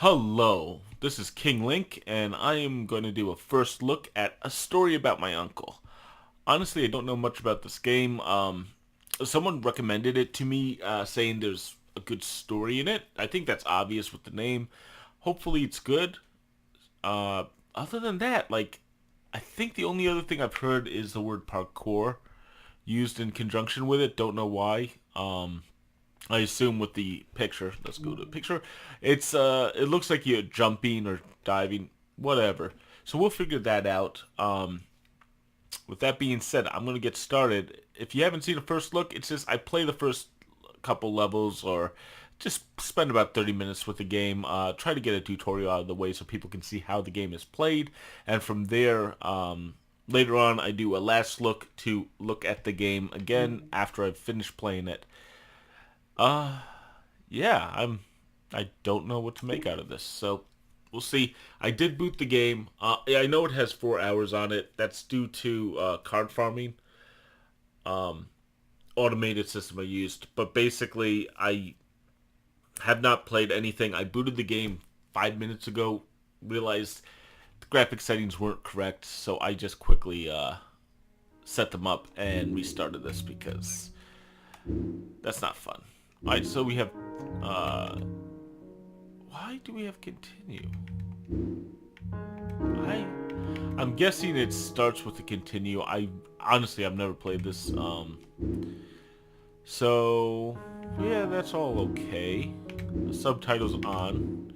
Hello, this is King Link, and I am going to do a first look at a story about my uncle. Honestly, I don't know much about this game. Someone recommended it to me, saying there's a good story in it. I think that's obvious with the name. Hopefully, it's good. Uh, Other than that, I think the only other thing I've heard is the word parkour used in conjunction with it. Don't know why. I assume with the picture. Let's go to the picture. It looks like you're jumping or diving, whatever. So we'll figure that out. With that being said, I'm gonna get started. If you haven't seen the first look, it's just I play the first couple levels or just spend about 30 minutes with the game. Try to get a tutorial out of the way so people can see how the game is played, and from there, later on, I do a last look to look at the game again after I've finished playing it. Uh, yeah, I don't know what to make out of this. So we'll see. I did boot the game. Yeah, I know it has 4 hours on it. That's due to card farming automated system I used. But basically, I have not played anything. I booted the game 5 minutes ago. Realized the graphic settings weren't correct, so I just quickly set them up and restarted this because that's not fun. Alright, so we have why do we have continue? I I'm guessing it starts with the continue. I honestly I've never played this. So yeah, that's all okay. The subtitles on.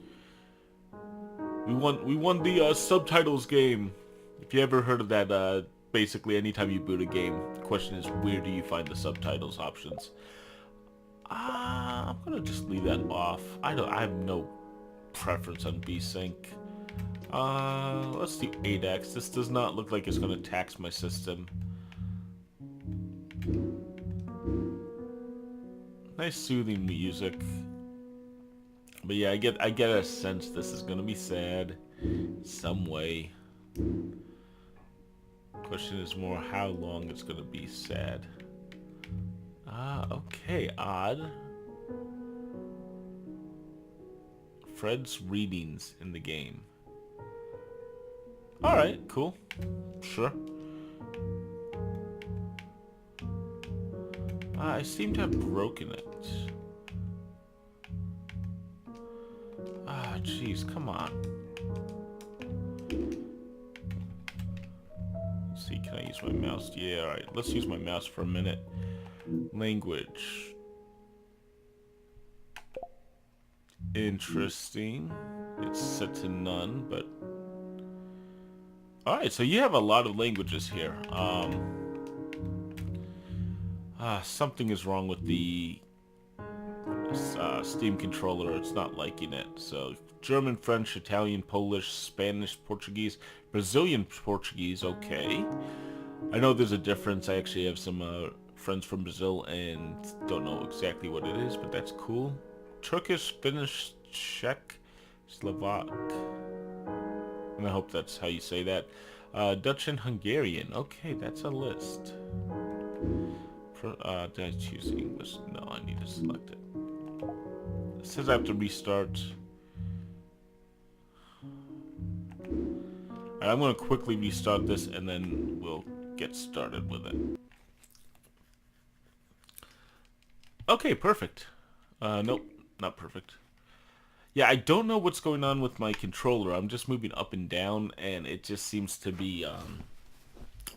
We won the subtitles game. If you ever heard of that, basically anytime you boot a game, the question is where do you find the subtitles options? I'm gonna just leave that off. I have no preference on VSync. Let's do 8x. This does not look like it's gonna tax my system. Nice soothing music. But yeah, I get a sense this is gonna be sad some way. Question is more how long it's gonna be sad. Okay, odd. Fred's readings in the game. Alright, cool. Sure. I seem to have broken it. Jeez, come on. Let's see, can I use my mouse? Yeah, alright. Let's use my mouse for a minute. Language. Interesting. It's set to none, but... Alright, so you have a lot of languages here. Something is wrong with the Steam controller. It's not liking it. So, German, French, Italian, Polish, Spanish, Portuguese, Brazilian Portuguese, okay. I know there's a difference. I actually have some friends from Brazil and don't know exactly what it is, but that's cool. Turkish, Finnish, Czech, Slovak, and I hope that's how you say that. Dutch and Hungarian. Okay, that's a list. Did I choose English? No, I need to select it. It says I have to restart. Alright, I'm going to quickly restart this and then we'll get started with it. Okay, perfect. Nope, not perfect. Yeah, I don't know what's going on with my controller. I'm just moving up and down and it just seems to be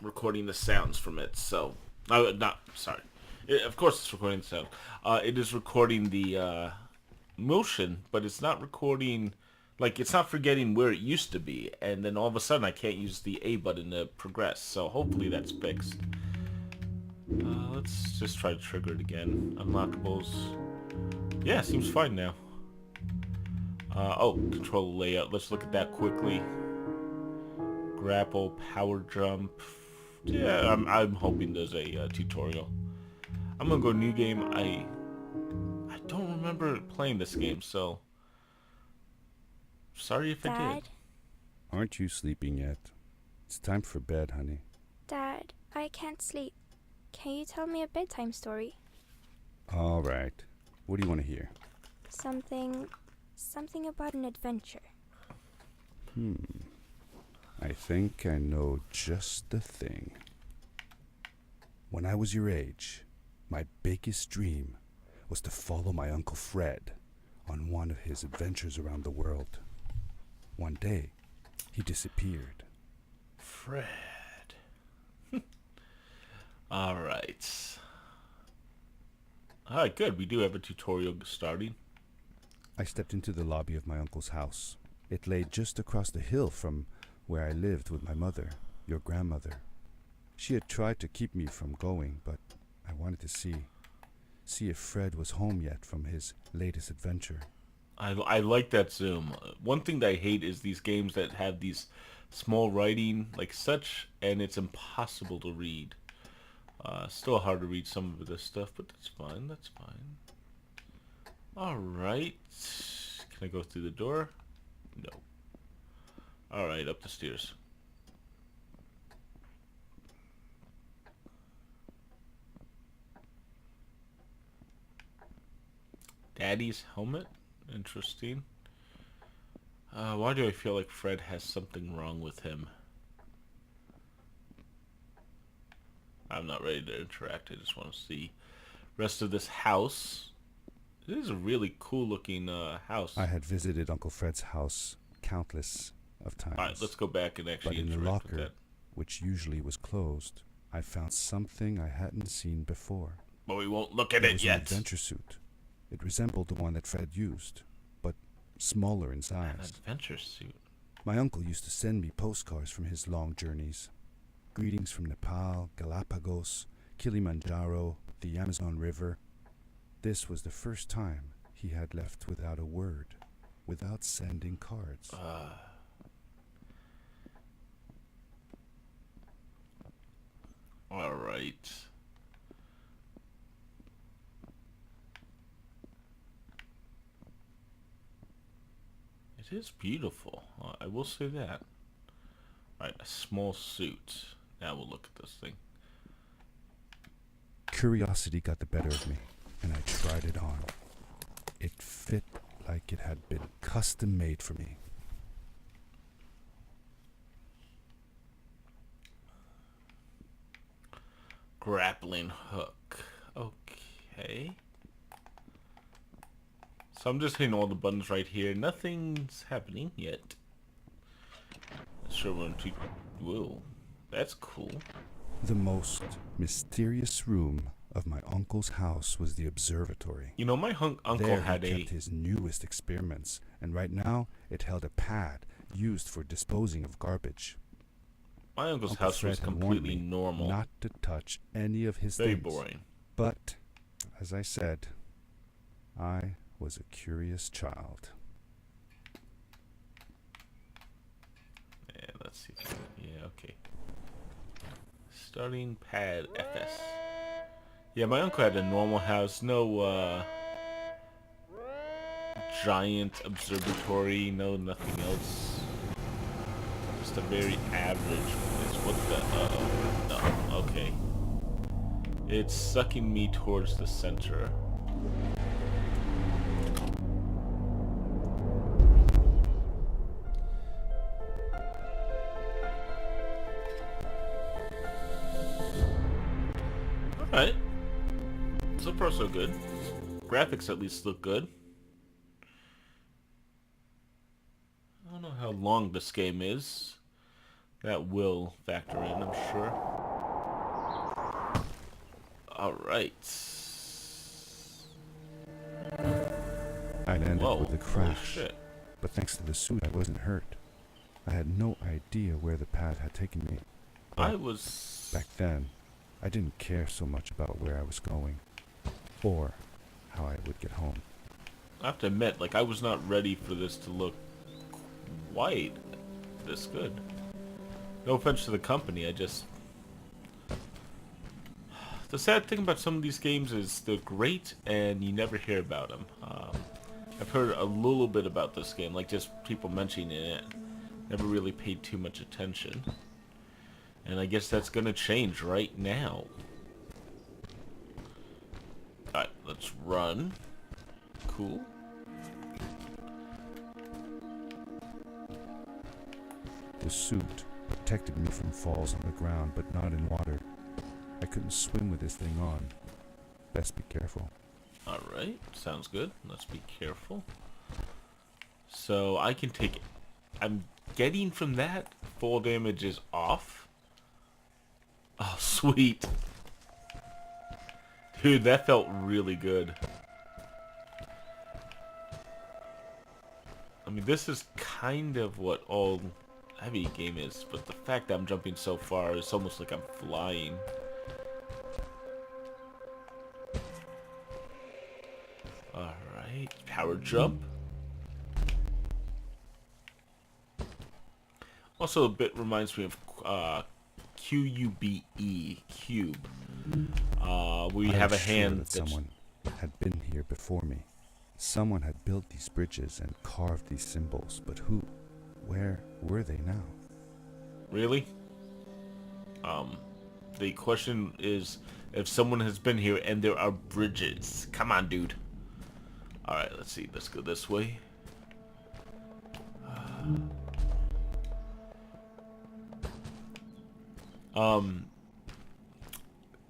recording the sounds from it. So, sorry. Of course it's recording the sound. It is recording the motion, but it's not recording, like, it's not forgetting where it used to be, and then all of a sudden I can't use the A button to progress, so hopefully that's fixed. Let's just try to trigger it again. Unlockables. Yeah, seems fine now. Oh, control layout. Let's look at that quickly. Grapple, power jump. Yeah, I'm hoping there's a tutorial. I'm gonna go new game. I don't remember playing this game, so sorry if I did. Dad? Aren't you sleeping yet? It's time for bed, honey. Dad, I can't sleep. Can you tell me a bedtime story? All right. What do you want to hear? Something Something about an adventure. I think I know just the thing. When I was your age, my biggest dream was to follow my Uncle Fred on one of his adventures around the world. One day, he disappeared. Fred. Alright. Alright, good. We do have a tutorial starting. I stepped into the lobby of my uncle's house. It lay just across the hill from where I lived with my mother, your grandmother. She had tried to keep me from going, but I wanted to see if Fred was home yet from his latest adventure. I like that zoom. One thing that I hate is these games that have these small writing like such, and it's impossible to read. Still hard to read some of this stuff, but that's fine. That's fine. Alright. Can I go through the door? No. Alright, up the stairs. Daddy's helmet? Interesting. Why do I feel like Fred has something wrong with him? I'm not ready to interact. I just want to see rest of this house. It is a really cool looking house. I had visited Uncle Fred's house countless of times. Alright, let's go back and actually But in the interact with locker, that. which usually was closed, I found something I hadn't seen before. But we won't look at It it was an yet. adventure suit. It resembled the one that Fred used, but smaller in An size. adventure suit. My uncle used to send me postcards from his long journeys. Greetings from Nepal, Galapagos, Kilimanjaro, the Amazon River. This was the first time he had left without a word, without sending cards. Alright. It is beautiful. I will say that. Alright, a small suit. Now we'll look at this thing. Curiosity got the better of me, and I tried it on. It fit like it had been custom made for me. Grappling hook. Okay. So I'm just hitting all the buttons right here. Nothing's happening yet. Not sure when to... Whoa. That's cool. The most mysterious room of my uncle's house was the observatory. You know, my uncle There had he a... kept his newest experiments, and right now it held a pad used for disposing of garbage. My uncle's Uncle house Fred was had warned completely me normal. not to touch any of his Very things. boring. But, as I said, I was a curious child. Yeah, let's see. Yeah, okay. Starting pad FS. Yeah, my uncle had a normal house. No, giant observatory. No, nothing else. Just a very average place. What the... no, okay. It's sucking me towards the center. Alright. So far so good. Graphics at least look good. I don't know how long this game is. That will factor in, I'm sure. Alright. I ended Whoa, with a holy crash, shit. but thanks to the suit, I wasn't hurt. I had no idea where the pad had taken me. I was... Back then, I didn't care so much about where I was going, or how I would get home. I have to admit, like, I was not ready for this to look quite this good. No offense to the company, I just... The sad thing about some of these games is they're great and you never hear about them. I've heard a little bit about this game, like just people mentioning it. Never really paid too much attention. And I guess that's gonna change right now. Alright, let's run. Cool. The suit protected me from falls on the ground, but not in water. I couldn't swim with this thing on. Best be careful. Alright, sounds good. Let's be careful. So I can take it. I'm getting from that fall damage is off. Oh, sweet. Dude, that felt really good. I mean, this is kind of what all heavy game is, but the fact that I'm jumping so far is almost like I'm flying. Alright, power jump. Also, a bit reminds me of QUBE, cube. We I have was a sure hand that that's... someone had been here before me. Someone had built these bridges and carved these symbols, but who? Where were they now? Really? The question is if someone has been here and there are bridges. Come on, dude. Alright, let's see. Let's go this way.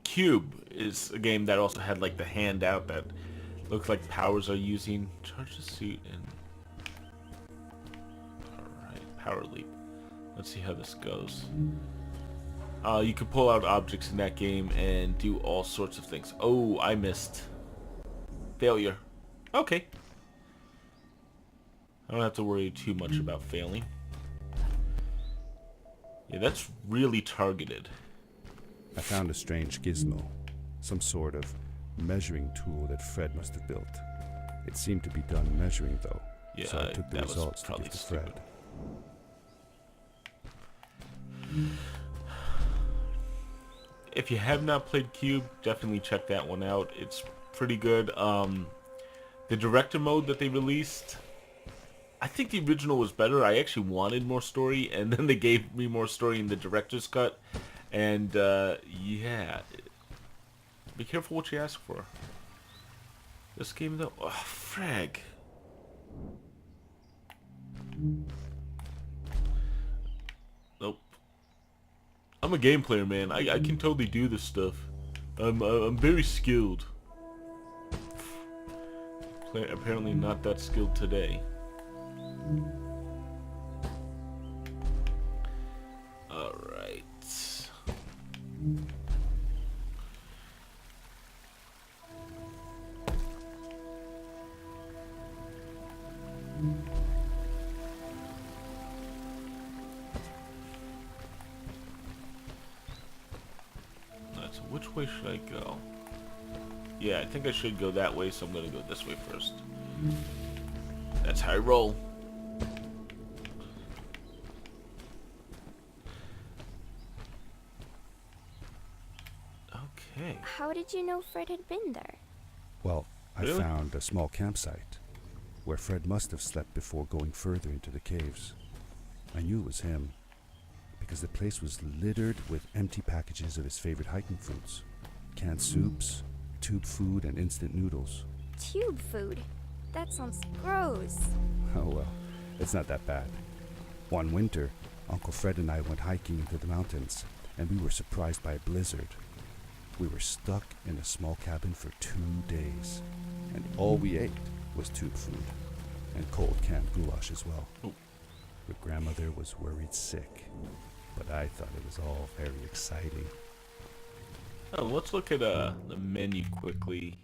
Cube is a game that also had like the handout that looks like powers are using. Charge the suit and... Alright, power leap. Let's see how this goes. You can pull out objects in that game and do all sorts of things. Oh, I missed. Failure. Okay. I don't have to worry too much about failing. Yeah, that's really targeted. I found a strange gizmo, some sort of measuring tool that Fred must have built. It seemed to be done measuring, though, Yeah, so I took the that was results to probably give to stupid. Fred. If you have not played Cube, definitely check that one out. It's pretty good. The director mode that they released, I think the original was better. I actually wanted more story, and then they gave me more story in the director's cut. And, yeah. Be careful what you ask for. This game, though... Oh, frag. Nope. I'm a game player, man. I can totally do this stuff. I'm very skilled. Apparently not that skilled today. Alright. Alright, so which way should I go? Yeah, I think I should go that way, so I'm gonna go this way first. That's how I roll. Okay. How did you know Fred had been there? Well, I Really? found a small campsite where Fred must have slept before going further into the caves. I knew it was him because the place was littered with empty packages of his favorite hiking foods. Canned soups, tube food, and instant noodles. Tube food? That sounds gross. Oh well, it's not that bad. One winter, Uncle Fred and I went hiking into the mountains, and we were surprised by a blizzard. We were stuck in a small cabin for 2 days, and all we ate was tube food, and cold canned goulash as well. Ooh. Your grandmother was worried sick, but I thought it was all very exciting. Oh, let's look at the menu quickly.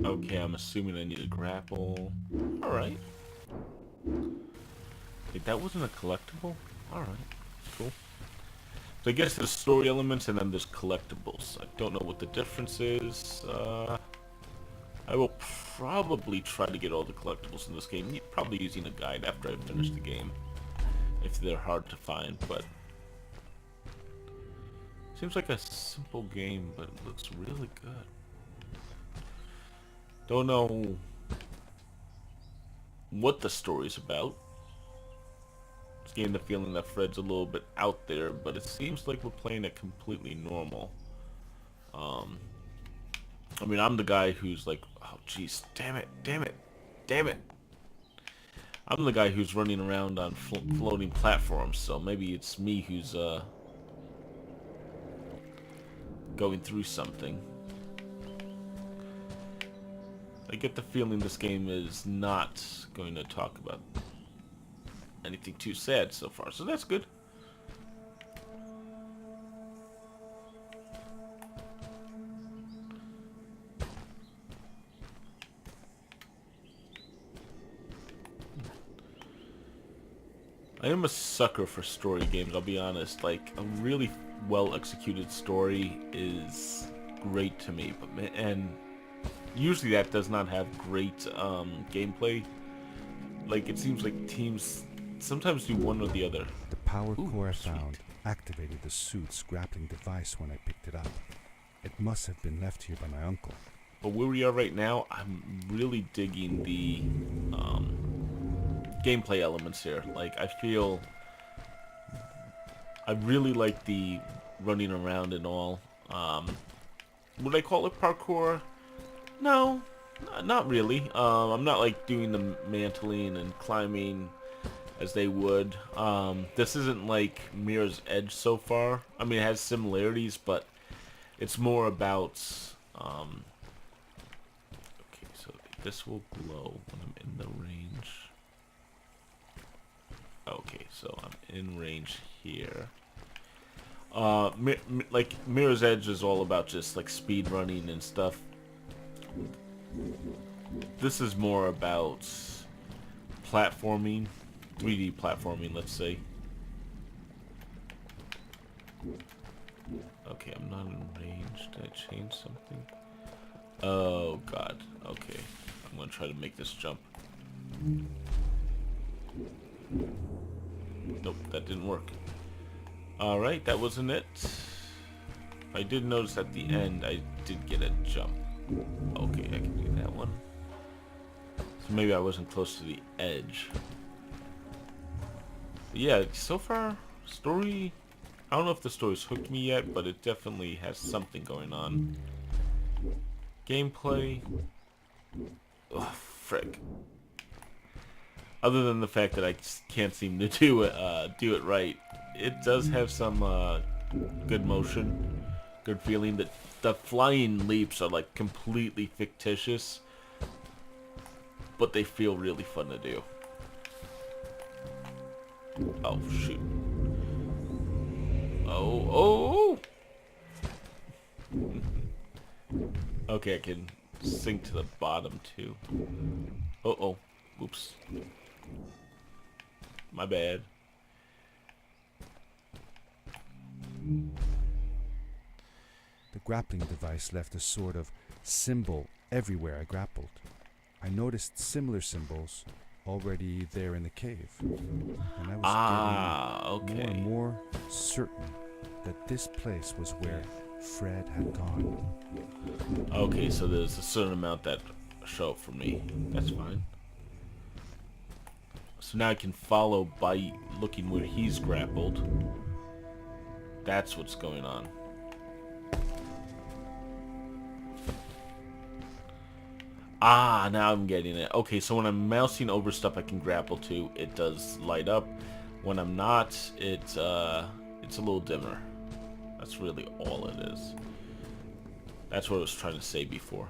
Okay, I'm assuming I need a grapple. Alright. Wait, that wasn't a collectible? Alright, cool. So I guess there's story elements and then there's collectibles. I don't know what the difference is. I will probably try to get all the collectibles in this game, probably using a guide after I finish the game. If they're hard to find, but... Seems like a simple game, but it looks really good. Don't know what the story's about. Just getting the feeling that Fred's a little bit out there, but it seems like we're playing it completely normal. I mean, I'm the guy who's like, oh jeez, damn it, Damn it. I'm the guy who's running around on floating platforms, so maybe it's me who's going through something. I get the feeling this game is not going to talk about anything too sad so far, so that's good. I am a sucker for story games, I'll be honest. Like, a really well-executed story is great to me, and usually that does not have great gameplay. Like, it seems like teams sometimes do one or the other. The power Ooh, core I sweet. found activated the suit's grappling device when I picked it up. It must have been left here by my uncle. But where we are right now, I'm really digging the gameplay elements here. Like, I feel I really like the running around and all. Would I call it parkour? No, not really. I'm not like doing the mantling and climbing as they would. This isn't like Mirror's Edge so far. I mean, it has similarities, but it's more about okay, so this will glow when I'm in the range. Okay, so I'm in range here. Like Mirror's Edge is all about just like speed running and stuff. This is more about platforming, 3D platforming, let's say. Okay, I'm not in range. Did I change something? Oh god. Okay, I'm gonna try to make this jump. Nope, that didn't work. Alright, that wasn't it. I did notice at the end I did get a jump. Okay, I can do that one. So maybe I wasn't close to the edge. But yeah, so far, story... I don't know if the story's hooked me yet, but it definitely has something going on. Gameplay... Oh, frick. Other than the fact that I can't seem to do it right, it does have some good motion, good feeling. That the flying leaps are like completely fictitious, but they feel really fun to do. Oh shoot! Oh! Okay, I can sink to the bottom too. Oh! Oops. My bad. The grappling device left a sort of symbol everywhere I grappled. I noticed similar symbols already there in the cave, and I was getting more and more certain that this place was where Fred had gone. Okay, so there's a certain amount that show up for me. That's fine. So now I can follow by looking where he's grappled. That's what's going on. Ah, now I'm getting it. Okay, so when I'm mousing over stuff I can grapple to, it does light up. When I'm not, it's a little dimmer. That's really all it is. That's what I was trying to say before.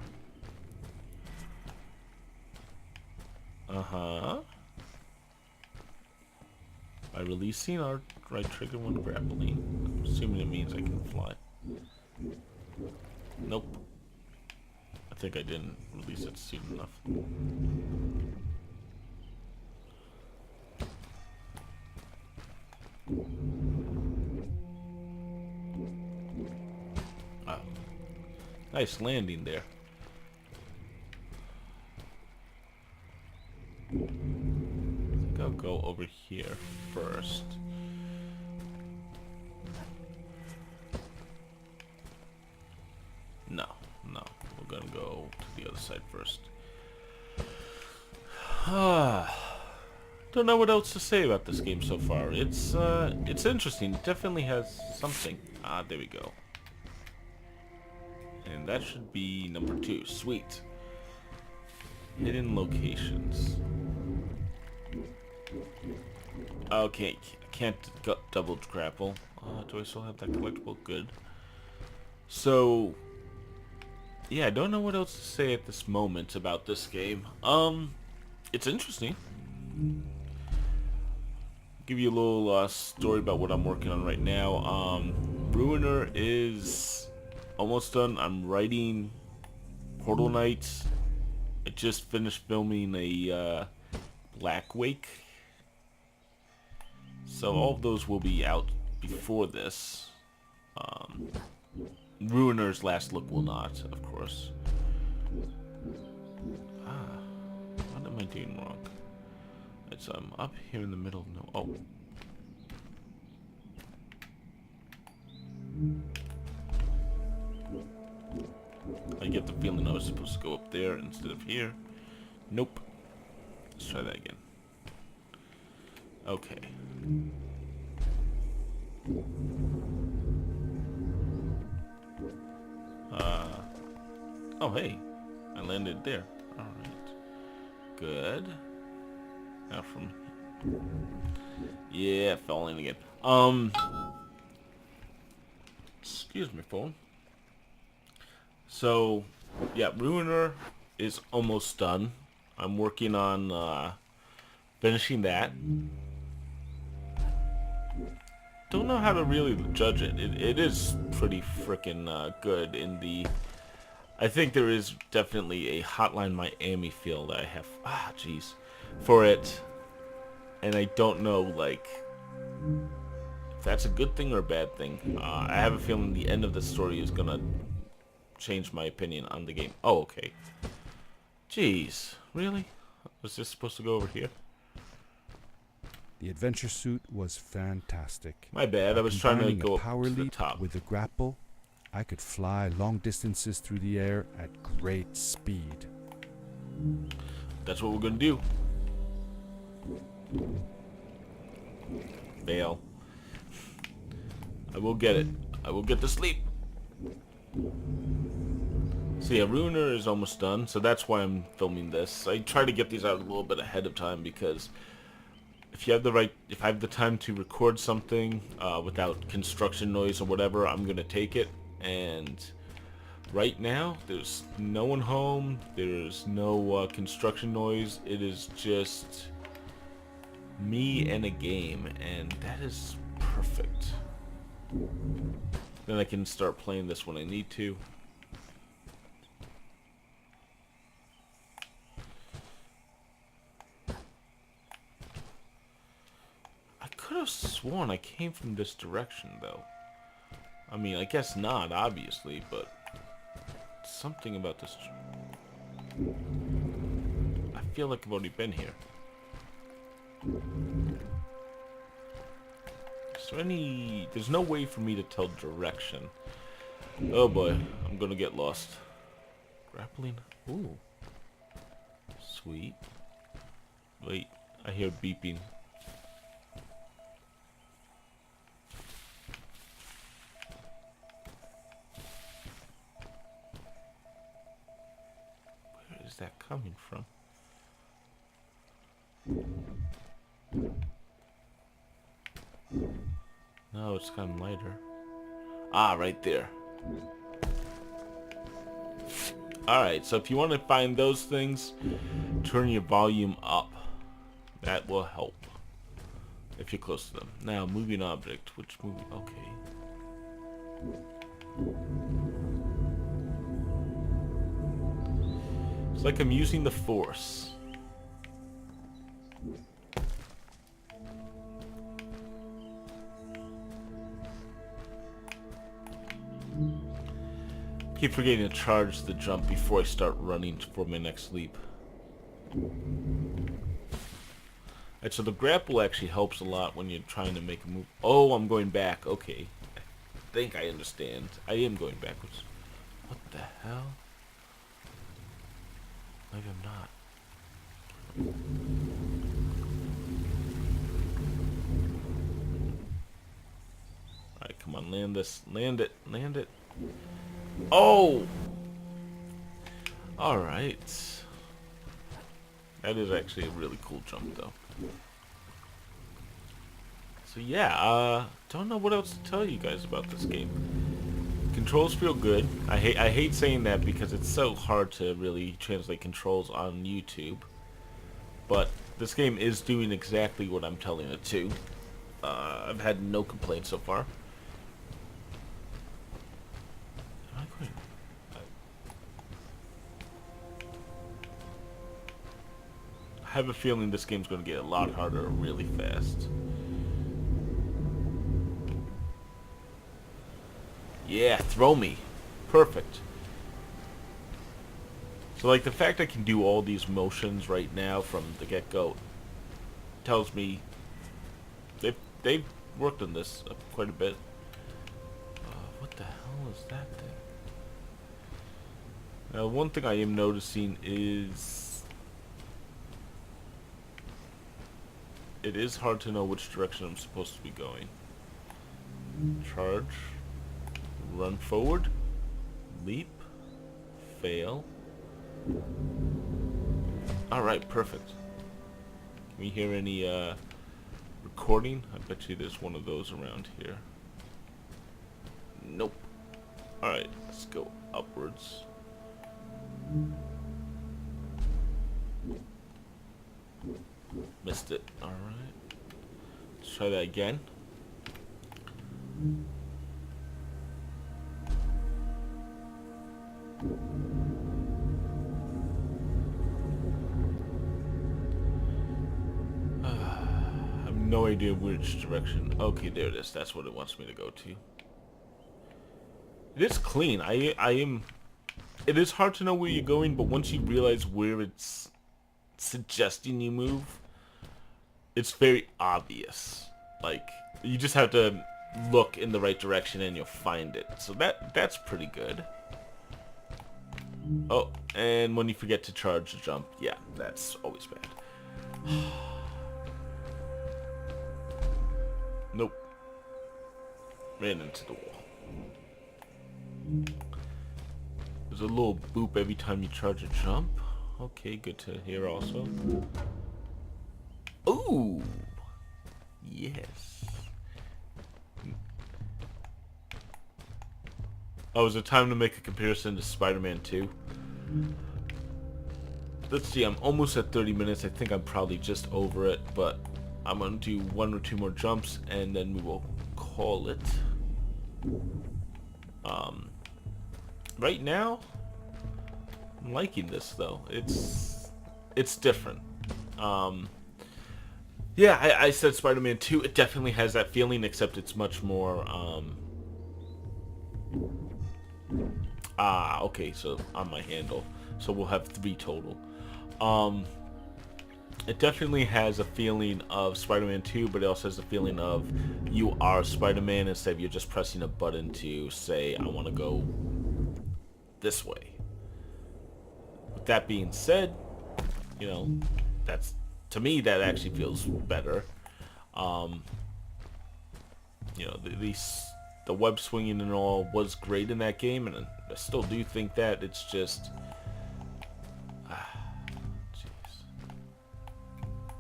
Uh-huh. By releasing our right trigger when grappling. I'm assuming it means I can fly. Nope. I think I didn't release it soon enough. Oh. Nice landing there. I think I'll go over here first. No, we're gonna go to the other side first. Don't know what else to say about this game so far. It's interesting. It definitely has something. Ah, there we go. And that should be number 2. Sweet. Hidden locations. Okay, can't double grapple. Do I still have that collectible? Good. So, yeah, I don't know what else to say at this moment about this game. It's interesting. Give you a little story about what I'm working on right now. Ruiner is almost done. I'm writing Portal Knights. I just finished filming a Black Wake. So all of those will be out before this. Ruiner's Last Look will not, of course. What am I doing wrong? It's up here in the middle. No, oh. I get the feeling I was supposed to go up there instead of here. Nope. Let's try that again. Okay. Oh, hey. I landed there. Alright. Good. Now from... Yeah, falling again. Excuse me, phone. So, yeah, Ruiner is almost done. I'm working on finishing that. Don't know how to really judge it. It is pretty freaking good in the... I think there is definitely a Hotline Miami feel that I have... jeez. For it. And I don't know, like... if that's a good thing or a bad thing. I have a feeling the end of the story is gonna change my opinion on the game. Oh, okay. Jeez. Really? Was this supposed to go over here? The adventure suit was fantastic. My bad. By I was trying to combining go a up power to the leap top. with the grapple, I could fly long distances through the air at great speed. That's what we're gonna do. Fail. I will get it. I will get to sleep. So yeah, Ruiner is almost done, so that's why I'm filming this. I try to get these out a little bit ahead of time because if I have the time to record something without construction noise or whatever, I'm gonna take it. And right now, there's no one home. There's no construction noise. It is just me and a game, and that is perfect. Then I can start playing this when I need to. I could have sworn I came from this direction, though. I mean, I guess not, obviously, but something about this... I feel like I've already been here. Is there any... There's no way for me to tell direction. Oh boy, I'm gonna get lost. Grappling? Ooh. Sweet. Wait, I hear beeping. Where is that coming from? No, it's gotten lighter. Ah, right there. Alright, so if you want to find those things, turn your volume up. That will help. If you're close to them. Now, moving object. Which moving? Okay. It's like I'm using the Force. Keep forgetting to charge the jump before I start running for my next leap. Alright, so the grapple actually helps a lot when you're trying to make a move. Oh, I'm going back. Okay. I think I understand. I am going backwards. What the hell? Maybe I'm not. Alright, come on, land this. Land it. Land it. Oh! Alright. That is actually a really cool jump, though. So yeah, don't know what else to tell you guys about this game. Controls feel good. I hate saying that because it's so hard to really translate controls on YouTube. But this game is doing exactly what I'm telling it to. I've had no complaints so far. Am I going? I have a feeling this game's going to get a lot harder really fast. Yeah, throw me. Perfect. So like the fact I can do all these motions right now from the get-go tells me they've worked on this quite a bit. What the hell is that thing? Now one thing I am noticing is it is hard to know which direction I'm supposed to be going. Charge. Run forward. Leap. Fail. Alright, perfect. Can we hear any recording? I bet you there's one of those around here. Nope. Alright, let's go upwards. Missed it. Alright. Let's try that again. I have no idea which direction. Okay, there it is. That's what it wants me to go to. It is clean. I am... It is hard to know where you're going, but once you realize where it's suggesting you move, it's very obvious. Like, you just have to look in the right direction and you'll find it. So that's pretty good. Oh, and when you forget to charge the jump, yeah, that's always bad. Nope. Ran into the wall. There's a little boop every time you charge a jump. Okay, good to hear also. Ooh! Yes. Oh, is it time to make a comparison to Spider-Man 2? Let's see, I'm almost at 30 minutes. I think I'm probably just over it, but I'm going to do one or two more jumps, and then we will call it. Right now, I'm liking this, though. It's different. Yeah, I said Spider-Man 2. It definitely has that feeling, except it's much more, okay, so on my handle. So we'll have 3 total. It definitely has a feeling of Spider-Man 2, but it also has a feeling of you are Spider-Man instead of you're just pressing a button to say, I want to go this way. With that being said, you know, that's, to me, that actually feels better. You know, the web swinging and all was great in that game, and I still do think that. It's just... Jeez.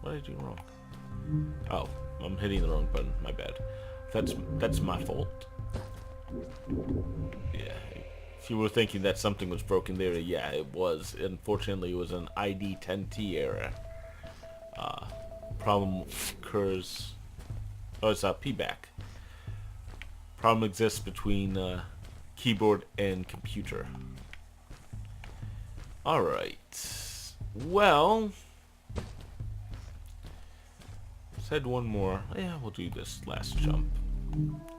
What did I do wrong? Oh, I'm hitting the wrong button. My bad. That's my fault. Yeah. If you were thinking that something was broken there, yeah, it was. Unfortunately, it was an ID 10T error. Problem occurs... Oh, it's P-back. Problem exists between keyboard and computer. Alright. Well... Said one more. Yeah, we'll do this last jump.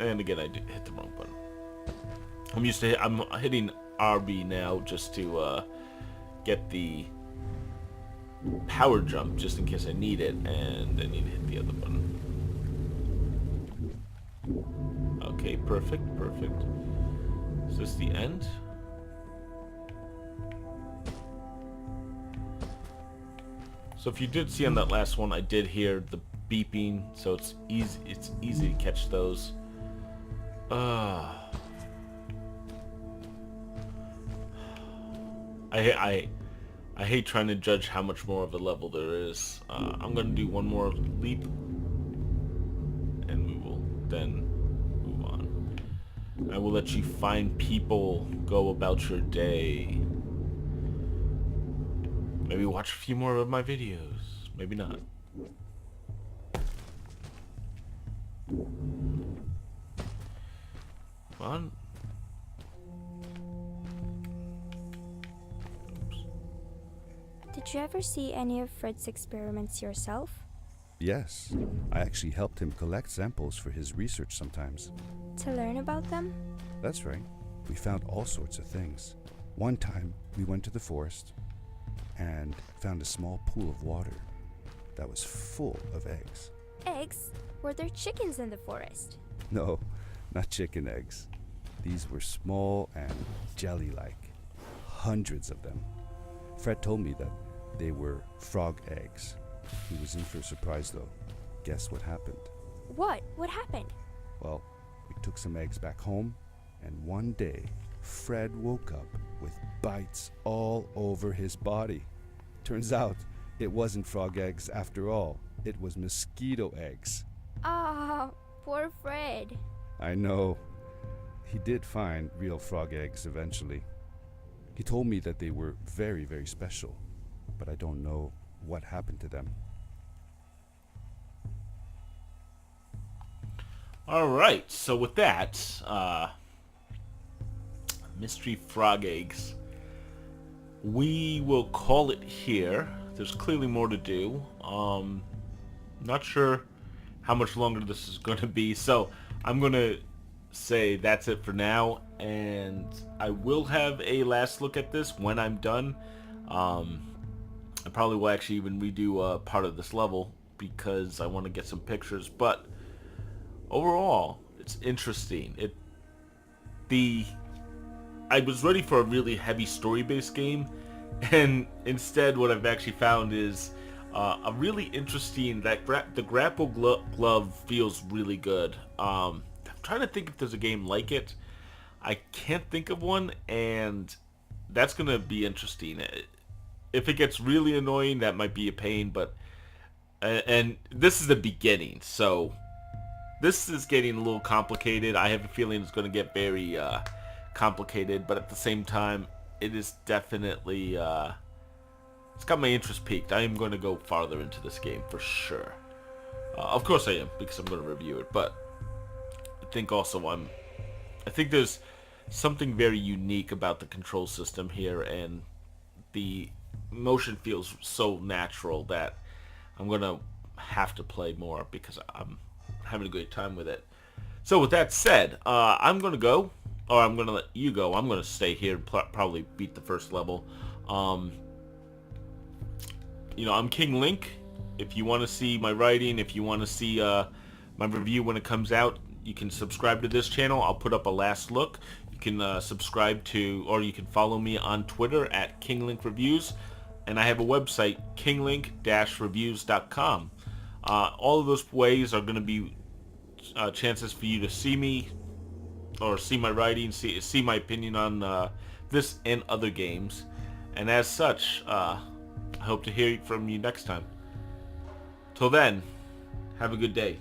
And again, I hit the wrong button. I'm hitting RB now just to get the power jump just in case I need it, and I need to hit the other button. Okay, perfect. Is this the end? So if you did see on that last one, I did hear the beeping, so it's easy to catch those. I hate trying to judge how much more of a level there is. I'm gonna do one more leap, and we will then move on. I will let you find people, go about your day. Maybe watch a few more of my videos. Maybe not. Come on. Did you ever see any of Fred's experiments yourself? Yes, I actually helped him collect samples for his research sometimes. To learn about them? That's right. We found all sorts of things. One time, we went to the forest and found a small pool of water that was full of eggs. Eggs? Were there chickens in the forest? No, not chicken eggs. These were small and jelly-like. Hundreds of them. Fred told me that they were frog eggs. He was in for a surprise though. Guess what happened? What? What happened? Well, we took some eggs back home, and one day, Fred woke up with bites all over his body. Turns out, it wasn't frog eggs after all. It was mosquito eggs. Ah, poor Fred. I know. He did find real frog eggs eventually. He told me that they were very, very special, but I don't know what happened to them. Alright, so with that, mystery frog eggs, we will call it here. There's clearly more to do. Not sure how much longer this is going to be, so I'm going to say that's it for now, and I will have a last look at this when I'm done. I probably will actually even redo part of this level because I want to get some pictures, but overall it's interesting. I was ready for a really heavy story-based game, and instead what I've actually found is a really interesting, the grapple glove feels really good. I'm trying to think if there's a game like it. I can't think of one, and that's gonna be interesting. If it gets really annoying, that might be a pain, but and this is the beginning, so this is getting a little complicated. I have a feeling it's going to get very complicated, but at the same time, it is definitely it's got my interest peaked. I am going to go farther into this game for sure. Of course I am, because I'm going to review it, but I think also I think there's something very unique about the control system here, and the motion feels so natural that I'm going to have to play more because I'm having a great time with it. So with that said, I'm going to go, or I'm going to let you go. I'm going to stay here and probably beat the first level. You know, I'm King Link. If you want to see my writing, if you want to see my review when it comes out, you can subscribe to this channel. I'll put up a last look. You can subscribe to, or you can follow me on Twitter at KingLinkReviews. And I have a website, kinglink-reviews.com. All of those ways are going to be chances for you to see me, or see my writing, see my opinion on this and other games. And as such, I hope to hear from you next time. Till then, have a good day.